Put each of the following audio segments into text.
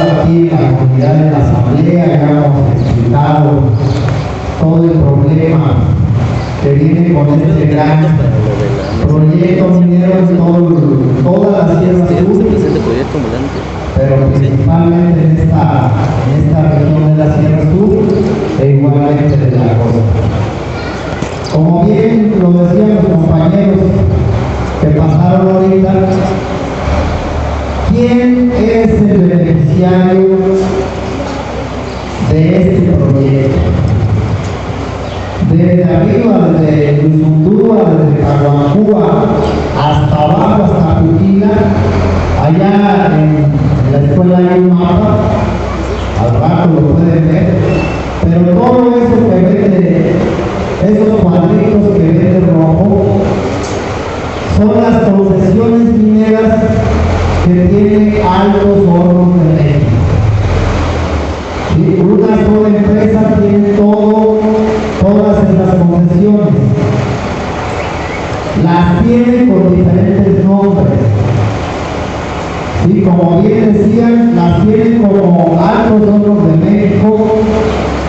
aquí en la comunidad de la asamblea, ya hemos explicado todo el problema que viene con este gran proyecto minero en toda la Sierra Sur, pero principalmente en esta región de la Sierra Sur e igualmente de la costa. Como bien lo decían los compañeros que pasaron ahorita, ¿quién es el beneficiario de este proyecto? Desde arriba, desde Luzundúa, desde Caguancúa, hasta abajo, hasta Cuquila, allá en la escuela hay un mapa, al rato lo pueden ver, pero todo eso que vende, esos cuadritos que vende rojo, son las concesiones mineras que tiene Altos Hornos de México. ¿Sí? Una sola empresa tiene todas esas concesiones. Las tiene con diferentes nombres. ¿Sí? Como bien decían, las tienen como Altos Hornos de México.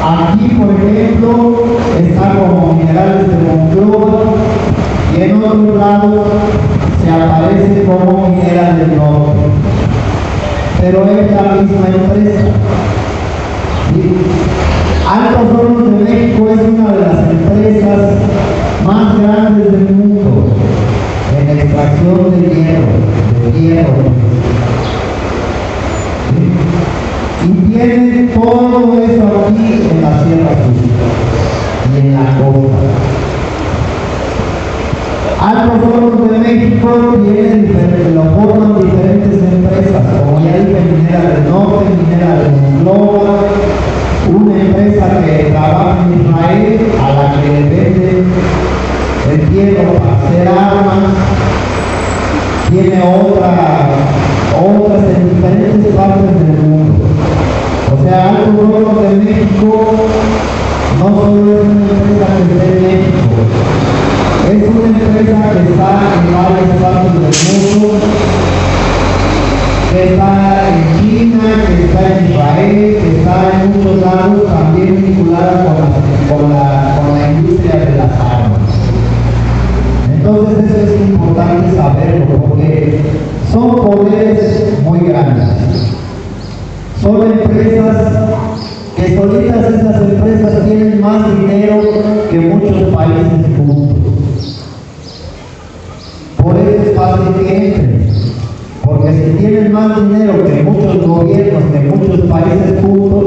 Aquí, por ejemplo, está como Minerales de Monclova, y en otro lado se aparece como Mineral del Norte. Pero es la misma empresa. ¿Sí? Altos Hornos de México es una de las empresas más grandes del mundo en extracción de hierro. ¿Sí? Y tiene todo eso aquí en la Sierra Sur y en la costa. Altos Hornos de México lo forman diferentes empresas, como ya dije, Minera del Norte, Minera de Monclova, una empresa que trabaja en Israel, a la que le vende el hierro para hacer armas, tiene otras en diferentes partes del mundo. O sea, Altos Hornos de México no solo es una empresa que está en México, es una empresa que está en varias partes del mundo, que está en China, que está en Israel, que está en muchos lados, también vinculada con la industria de las armas. Entonces eso es importante saberlo, porque son poderes muy grandes. Son empresas que solitas, estas empresas tienen más dinero que muchos países juntos. Por eso es fácil que entren, porque si tienen más dinero que muchos gobiernos, que muchos países juntos,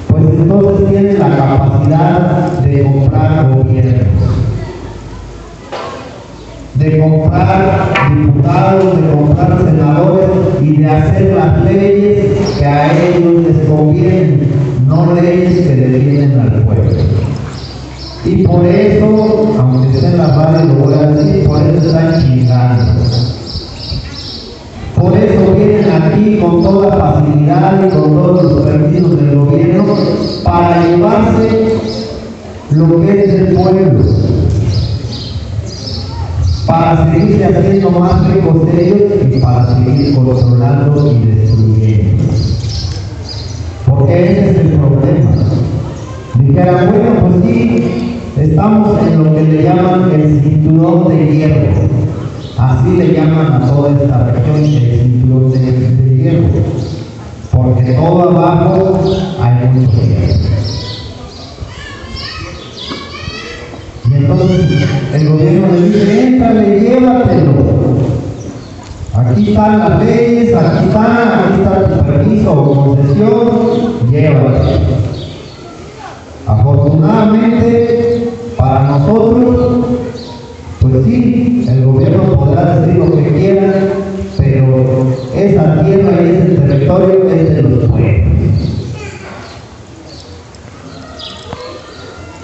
pues entonces tienen la capacidad de comprar gobiernos, de comprar diputados, de comprar senadores y de hacer las leyes que a ellos les convienen, no leyes que defienden al pueblo. Y por eso, aunque esté en la radio, lo voy a decir, por eso están chingando. Por eso vienen aquí con toda facilidad y con todos los permisos del gobierno para llevarse lo que es del pueblo, para seguirse haciendo más ricos ellos y para seguir controlando y destruyendo. Porque ese es el problema. Dijeran, bueno, pues sí, estamos en lo que le llaman el cinturón de hierro. Así le llaman a toda esta región el cinturón de hierro. Porque todo abajo hay mucho hierro. Y entonces el gobierno le dice, éntrale, llévatelo. Aquí están las leyes, aquí está tu permiso o concesión, llévatelo. Afortunadamente para nosotros, pues sí, el gobierno podrá decir lo que quiera, pero esa tierra y ese territorio es de los pueblos.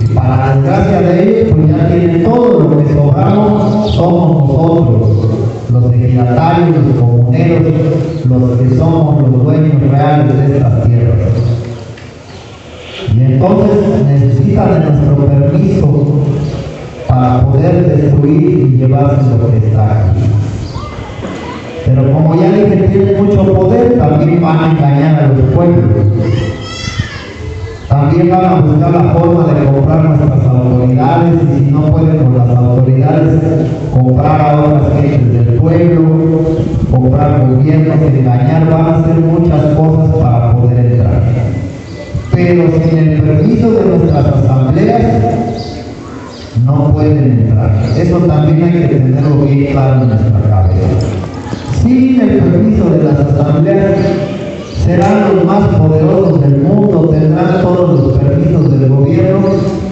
Y para desgracia de ellos, pues ya tienen todo lo que sobramos, somos nosotros, los ejidatarios, los comuneros, los que somos los dueños reales de estas tierras. Y entonces necesita de nuestro permiso para poder destruir y llevarse lo que está aquí. Pero como como ya dije, tienen mucho poder, también van a engañar a los pueblos. También van a buscar la forma de comprar nuestras autoridades, y si no pueden con las autoridades, comprar a otras gentes del pueblo, comprar gobiernos, engañar, van a hacer muchas cosas para poder entrar. Pero sin el permiso de nuestras asambleas, no pueden entrar. Eso también hay que tenerlo bien claro en nuestra cabeza. Sin el permiso de las asambleas, serán los más poderosos del mundo, tendrán todos los permisos del gobierno,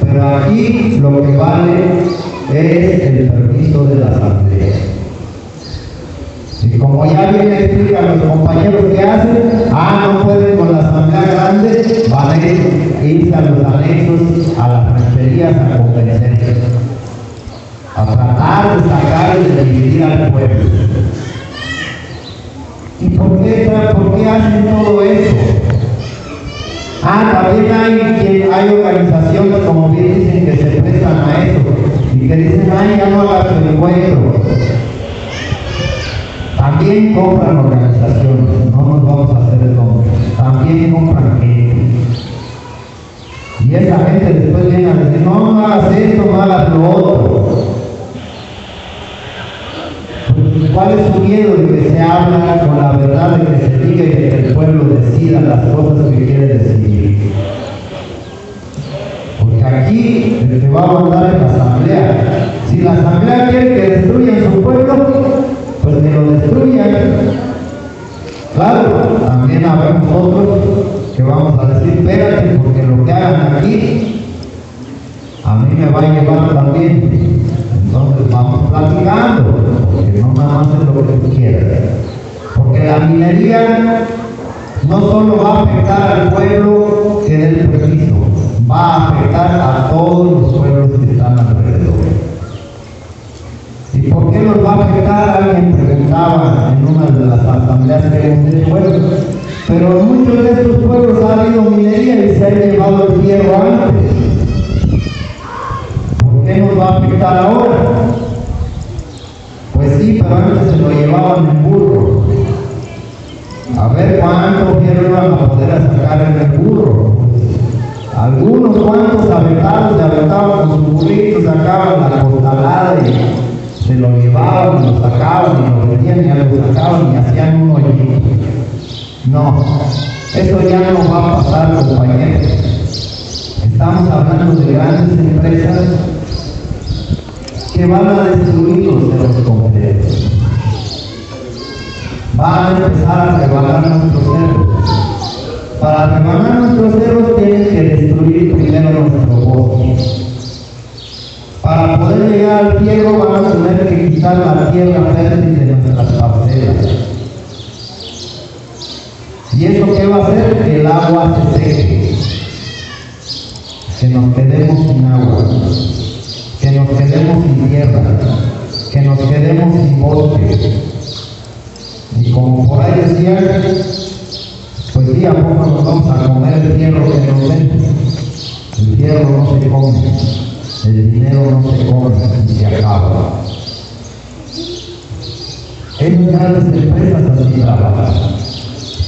pero aquí lo que vale es el permiso de la asamblea. Y como ya bien explican los compañeros que hacen, no pueden con la asamblea grande, van a irse a los anexos, a las rancherías a convencer, a tratar de sacar y de dividir al pueblo. ¿Y por qué hacen todo eso? También hay organizaciones, como bien dicen, que se prestan a eso y que dicen, ya no hagas tu encuentro. También compran organizaciones, no nos vamos a hacer el nombre, también compran gente. Y esa gente después viene a decir, no hagas esto, no hagas lo otro. ¿Cuál es su miedo de que se habla con la verdad, de que se diga y de que el pueblo decida las cosas que quiere decidir? Porque aquí el que va a mandar es la asamblea. Si la asamblea quiere que destruyan su pueblo, pues que lo destruyan. Claro, también habrá nosotros que vamos a decir, espérate, porque lo que hagan aquí, a mí me va a llevar también. Entonces vamos platicando, porque no nada más es lo que tú quieres. Porque la minería no solo va a afectar al pueblo que dé el permiso, va a afectar a todos los pueblos que están alrededor. ¿Y por qué nos va a afectar? Alguien preguntaba en una de las asambleas que hemos hecho, pero en muchos de estos pueblos ha habido minería y se ha llevado el hierro antes. ¿Qué nos va a afectar ahora? Pues sí, pero antes se lo llevaban en burro. A ver cuánto fierro iban a poder sacar en el burro. Algunos cuantos aventados se aventaban con sus burritos, sacaban la costalada y se lo llevaban, lo sacaban y lo vendían y lo sacaban y hacían un hoyito. No, eso ya no va a pasar, compañeros. Estamos hablando de grandes empresas que van a destruir los cerros completos. Van a empezar a rebanar nuestros cerros. Para rebanar nuestros cerros tienen que destruir primero nuestro bosque. Para poder llegar al fierro van a tener que quitar la tierra fértil de nuestras parcelas. ¿Y eso qué va a hacer? Que el agua se seque. Que nos quedemos sin agua. Que nos quedemos sin tierra, que nos quedemos sin bosque. Y como por ahí decían, pues sí, a poco nos vamos a comer el fierro que nos den. El fierro no se come, el dinero no se come y se acaba. Esas grandes empresas así trabajan.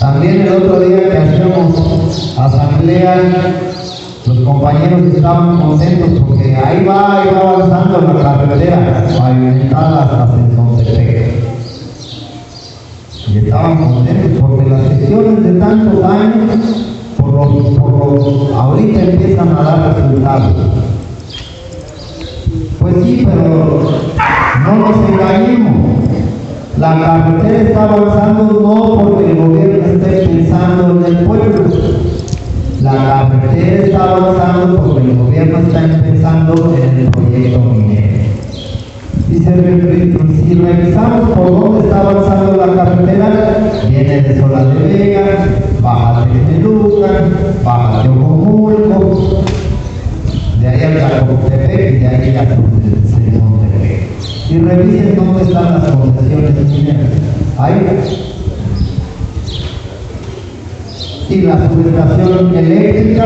También el otro día que hacíamos asamblea, los compañeros estaban contentos porque ahí va avanzando la carretera pavimentada hasta Sentontepec. Y estaban contentos porque las sesiones de tantos años, ahorita empiezan a dar resultados. Pues sí, pero no nos engañemos. La carretera está avanzando no porque el gobierno esté pensando en el pueblo. La carretera está avanzando porque el gobierno está pensando en el proyecto minero. Y si revisamos por dónde está avanzando la carretera, viene de Sola de Vega, baja de Telucan, baja de Ojomulco, de ahí a Tlacotepec y de ahí a Sentontepec. Y revisen dónde están las concesiones mineras. Ahí. Y la subestación eléctrica,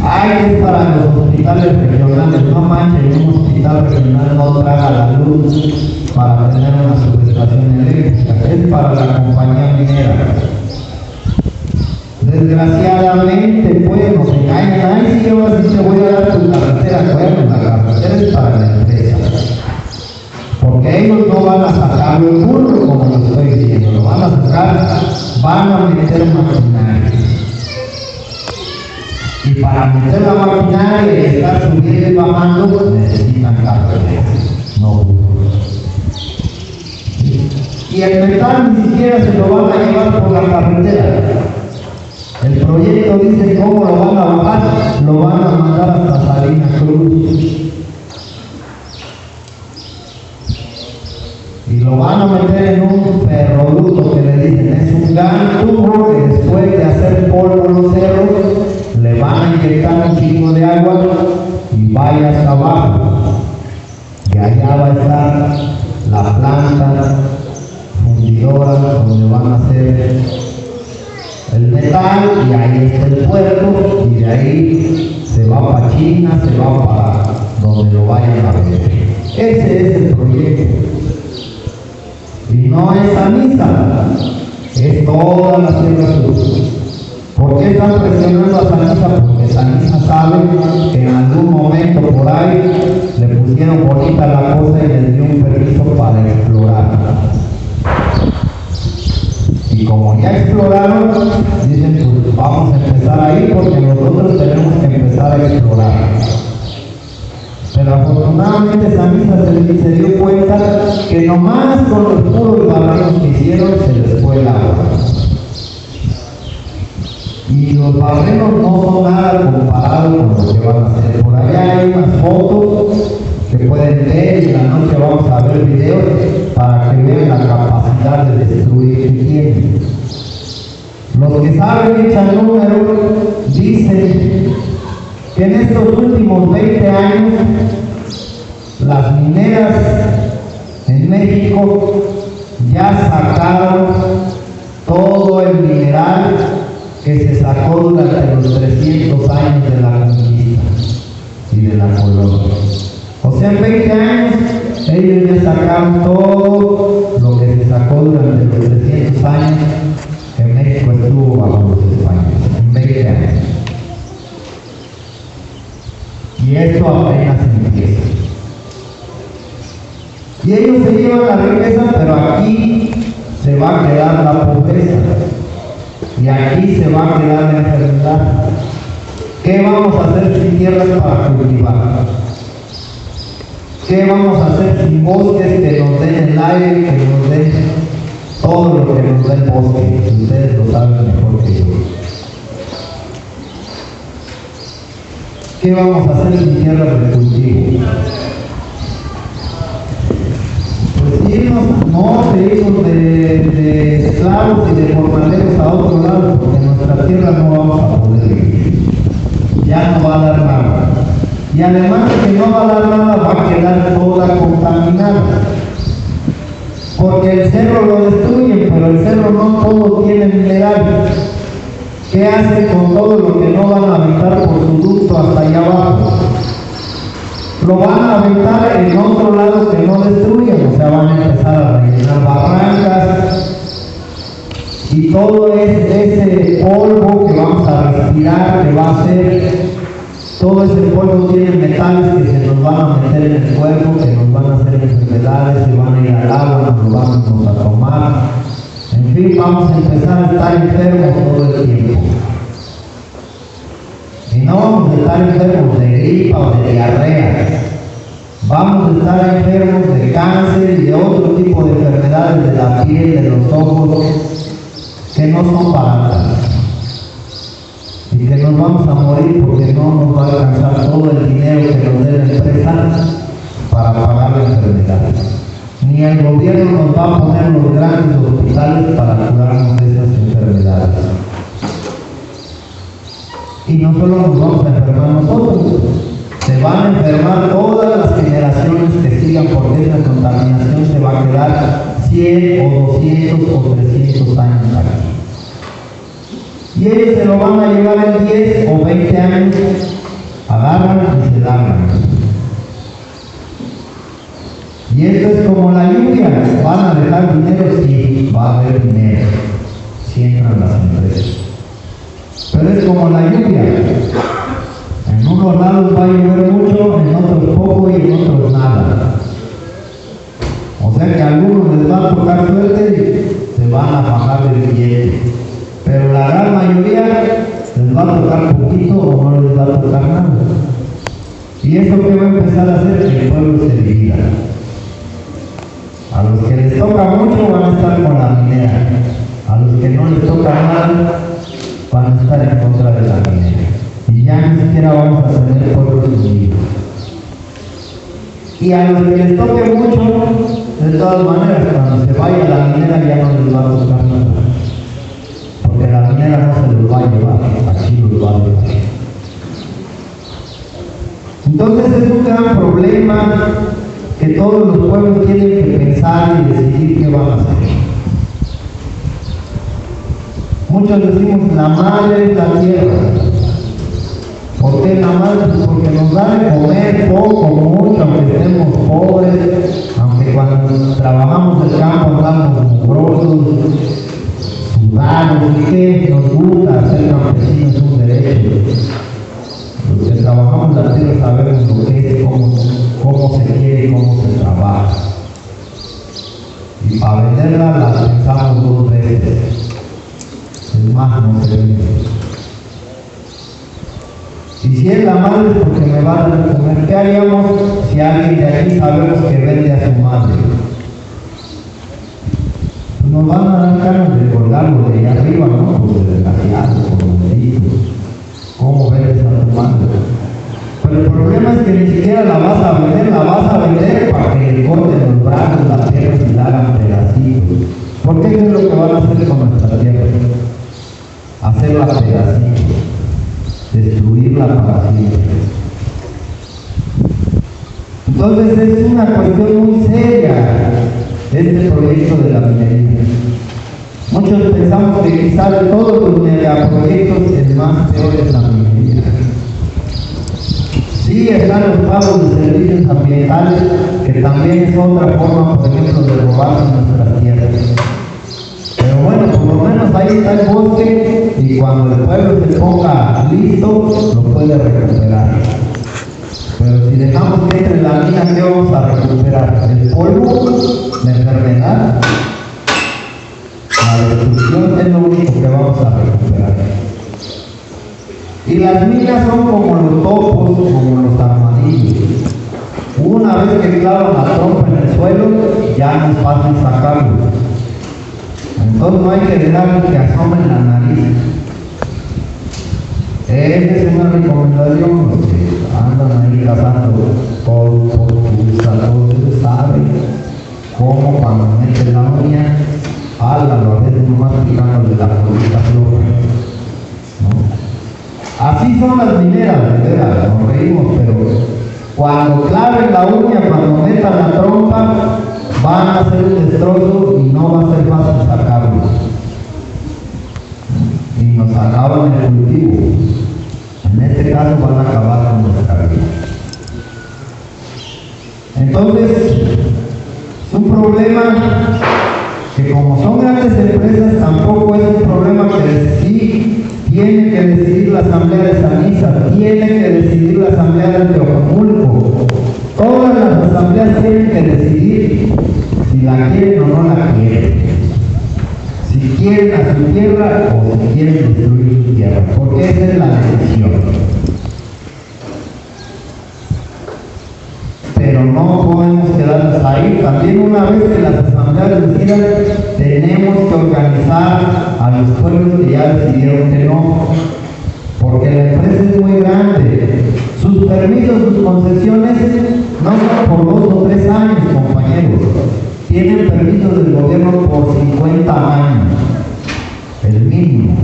es para los hospitales regionales. No manches, un hospital regional no traga la luz para tener una subestación eléctrica, es para la compañía minera. Desgraciadamente, pues, nos engañan. Ay, sí, ahora sí te voy a dar tu carretera. Bueno, la carretera es para la empresa. Porque ellos no van a sacarlo el burro, como lo estoy diciendo, lo van a sacar, van a meter maquinaria. Y para meter la maquinaria y estar subiendo y bajando, pues necesitan carreteras, no burros. Y el metal ni siquiera se lo van a llevar por la carretera. El proyecto dice cómo lo van a bajar, lo van a mandar hasta Salinas Cruz. Y lo van a meter en un ferroducto que le dicen, es un gran tubo que después de hacer polvo los cerros, le van a inyectar un chingo de agua y vaya hasta abajo. Y allá va a estar la planta fundidora donde van a hacer el metal, y ahí está el puerto, y de ahí se va para China, se va para donde lo vayan a ver. Ese es el proyecto. Y no es Sanisa, es toda la Sierra Sur. ¿Por qué están presionando a Sanisa? Porque Sanisa sabe que en algún momento por ahí le pusieron bonita la cosa y les dio un permiso para explorar. Y como ya exploraron, dicen, pues vamos a empezar ahí porque nosotros tenemos que empezar a explorar. Pero afortunadamente Sanisa se dio cuenta que nomás con los puros barrenos que hicieron se les fue el agua. Y los barrenos no son nada comparado con lo que van a hacer. Por allá hay unas fotos que pueden ver, y en la noche vamos a ver videos para que vean la capacidad de destruir que tienen. Los que saben echan números dicen que en estos últimos 20 años las mineras en México ya sacaron todo el mineral que se sacó durante los 300 años de la conquista y de la colonia. O sea, en 20 años ellos ya sacaron todo lo que se sacó durante los 300 años que México estuvo bajo los españoles, en 20 años. Y esto apenas empieza. Y ellos se llevan la riqueza, pero aquí se va a quedar la pobreza. Y aquí se va a quedar la enfermedad. ¿Qué vamos a hacer sin tierras para cultivar? ¿Qué vamos a hacer sin bosques que nos den el aire, que nos den todo lo que nos da el bosque? Ustedes lo saben mejor que yo. ¿Qué vamos a hacer sin tierras de cultivo? Pues irnos, no irnos de esclavos y de jornaleros a otro lado, porque en nuestra tierra no vamos a poder vivir. Ya no va a dar nada. Y además de que no va a dar nada, va a quedar toda contaminada. Porque el cerro lo destruyen, pero el cerro no todo tiene minerales. ¿Qué hace con todo lo que no van a aventar por su ducto hasta allá abajo? Lo van a aventar en otro lado que no destruyen, o sea, van a empezar a rellenar barrancas, y todo ese polvo que vamos a respirar, que va a ser, todo ese polvo tiene metales que se nos van a meter en el cuerpo, que nos van a hacer enfermedades, que van a ir al agua, nos vamos a tomar. En fin, vamos a empezar a estar enfermos todo el tiempo. Y no vamos a estar enfermos de gripa o de diarrea. Vamos a estar enfermos de cáncer y de otro tipo de enfermedades de la piel, de los ojos, que no son baratas. Y que nos vamos a morir porque no nos va a alcanzar todo el dinero que nos dé la empresa para pagar la enfermedad. Ni el gobierno nos va a poner los grandes hospitales para curarnos de esas enfermedades. Y no solo nos vamos a enfermar nosotros, se van a enfermar todas las generaciones que sigan, porque esa contaminación se va a quedar 100 o 200 o 300 años aquí. Y ellos se lo van a llevar en 10 o 20 años, agarran y se largan. Y esto es como la lluvia, van a dejar dinero, sí, va a haber dinero, si entran las empresas. Pero es como la lluvia, en unos lados va a llover mucho, en otros poco y en otros nada. O sea que a algunos les va a tocar suerte y se van a bajar del billete. Pero la gran mayoría les va a tocar poquito o no les va a tocar nada. ¿Y eso qué va a empezar a hacer? Que el pueblo se divida. A los que les toca mucho van a estar con la minera. A los que no les toca nada van a estar en contra de la minera. Y ya ni siquiera vamos a tener pueblos unidos. Y a los que les toque mucho, de todas maneras, cuando se vaya la minera ya no les va a tocar nada. Porque la minera no se los va a llevar, aquí los va a llevar. Entonces es un gran problema que todos los pueblos tienen que pensar y decidir qué van a hacer. Muchos decimos, la madre es la tierra. ¿Por qué la madre? Pues porque nos da de comer poco, mucho, aunque estemos pobres, aunque cuando trabajamos el campo andamos mugrosos, sudados, y que nos gusta ser campesinos, es un derecho. Los que trabajamos la tierra sabemos lo que es, cómo se quiere y cómo se trabaja. Y para venderla la pensamos dos veces. Es más, no se vende. Y si es la madre es porque me va a dar de comer. ¿Qué haríamos si alguien de aquí sabemos que vende a su madre? Pues nos van a dar ganas de colgarlo de allá arriba, ¿no? Pues desgraciado, como le digo. ¿Cómo vendes a tu madre? Pero el problema es que ni siquiera la vas a vender para que le corten los brazos, las piernas y la hagan pedacitos. ¿Por qué es lo que van a hacer con nuestra tierra? Hacerla pedacitos, destruirla para siempre. Entonces es una cuestión muy seria este proyecto de la minería. Muchos pensamos que quizás de todos los megaproyectos el más peor es la minería. Sí, están los pagos de servicios ambientales, que también es otra forma, por ejemplo, de robarse nuestras tierras. Pero bueno, por lo menos ahí está el bosque y cuando el pueblo se ponga listo, lo puede recuperar. Pero si dejamos que entre la mina, ¿qué vamos a recuperar? ¿El polvo? ¿La enfermedad? La destrucción es lo único que vamos a recuperar. Y las minas son como los topos, como los armadillos. Una vez que clavan la trompa en el suelo, ya no es fácil sacarlo. Entonces no hay que dejar que asomen la nariz. Esa es una recomendación, los que andan ahí cazando todo, todos saben cómo cuando meten la uña, álalo, a veces nomás picándole la colita floja, ¿no? Así son las mineras, de veras, nos reímos, pero cuando claven la uña, cuando metan la trompa, van a hacer un destrozo y no va a ser fácil sacarlo. Y nos acaban el cultivo. En este caso van a acabar con nuestra vida. Entonces, es un problema que como son grandes empresas, tampoco es un problema que sí tiene que decidir la Asamblea de San Isa, tiene que decidir la Asamblea de Teocamulco. Todas las asambleas tienen que decidir si la quieren o no la quieren. Si quieren a su tierra o si quieren destruir su tierra, porque esa es la decisión. Pero no podemos quedarnos ahí. También una vez que las asambleas decidan, tenemos que organizar a los pueblos que ya decidieron que no, porque la empresa es muy grande. Sus permisos, sus concesiones no son por 2 o 3 años, compañeros. Tienen permisos del gobierno por 50 años, el mínimo.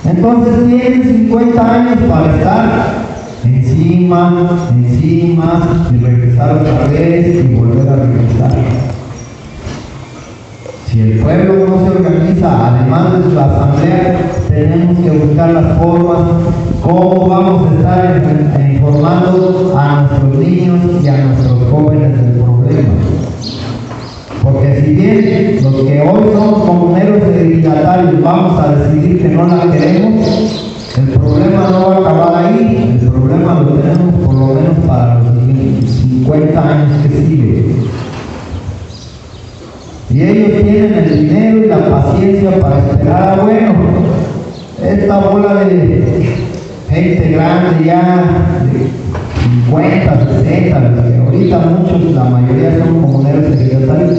Entonces tienen 50 años para estar encima, y regresar otra vez y volver a regresar. Si el pueblo no se organiza, además de la asamblea, tenemos que buscar las formas, cómo vamos a estar informando a nuestros niños y a nuestros jóvenes del problema. Porque si bien los que hoy somos comuneros dignatarios vamos a decidir que no la queremos, el problema no va a acabar ahí, el problema lo tenemos por lo menos para los 50 años que siguen. Y ellos tienen el dinero y la paciencia para esperar, bueno, esta bola de gente grande ya, de 50, 60, que ahorita muchos, la mayoría son comuneros secretarios,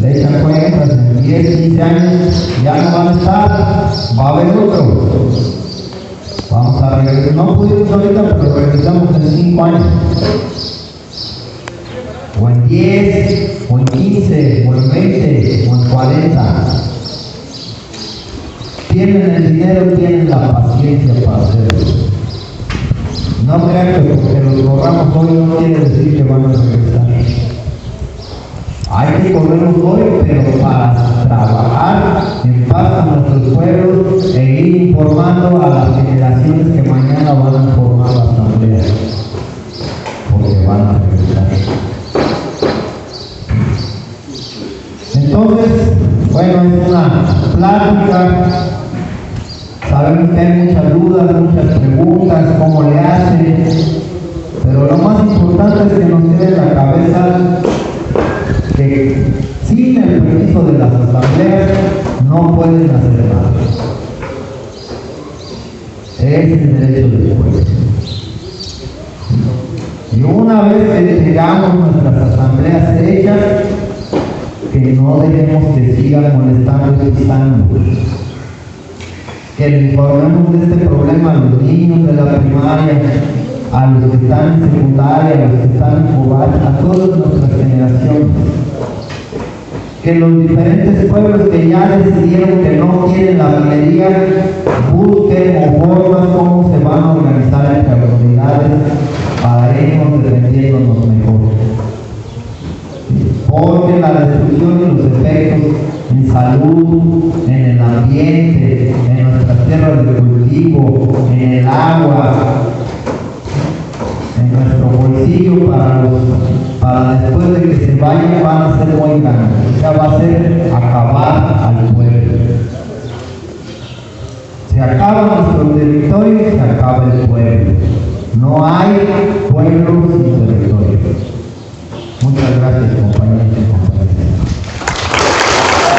le echan cuentas, en 10, 15 años ya no van a estar, va a haber otro. Vamos a regresar, no pudimos ahorita, pero regresamos en 5 años. O en 10, o en 15, o en 20, o en 40. Tienen el dinero, tienen la paciencia para hacerlo. No crean que porque los corramos hoy no quiere decir que van a regresar. Hay que correrlos hoy, pero para trabajar en paz con nuestros pueblos e ir informando a las generaciones que mañana van a formar la asamblea. Porque van a regresar. Entonces, bueno, es una plática, sabemos que hay muchas dudas, muchas preguntas, cómo le hacen, pero lo más importante es que nos quede en la cabeza que sin el permiso de las asambleas no pueden hacer nada. Es el derecho del pueblo. Y una vez que tengamos nuestras asambleas hechas, que no dejemos que sigan molestando y pisando. Que le informemos de este problema a los niños de la primaria, a los que están en secundaria, a los que están en jugar, a todas nuestras generaciones. Que los diferentes pueblos que ya decidieron que no quieren la minería busquen o formas cómo se van a organizar entre autoridades para irnos defendiéndonos mejor. Porque la destrucción y los efectos en salud, en el ambiente, en nuestras tierras de cultivo, en el agua, en nuestro bolsillo para después de que se vayan van a ser muy grandes. O sea, va a ser acabar al pueblo. Se acaba nuestro territorio, se acaba el pueblo. No hay pueblo sin territorio. Muchas gracias, compañeros y compañeras.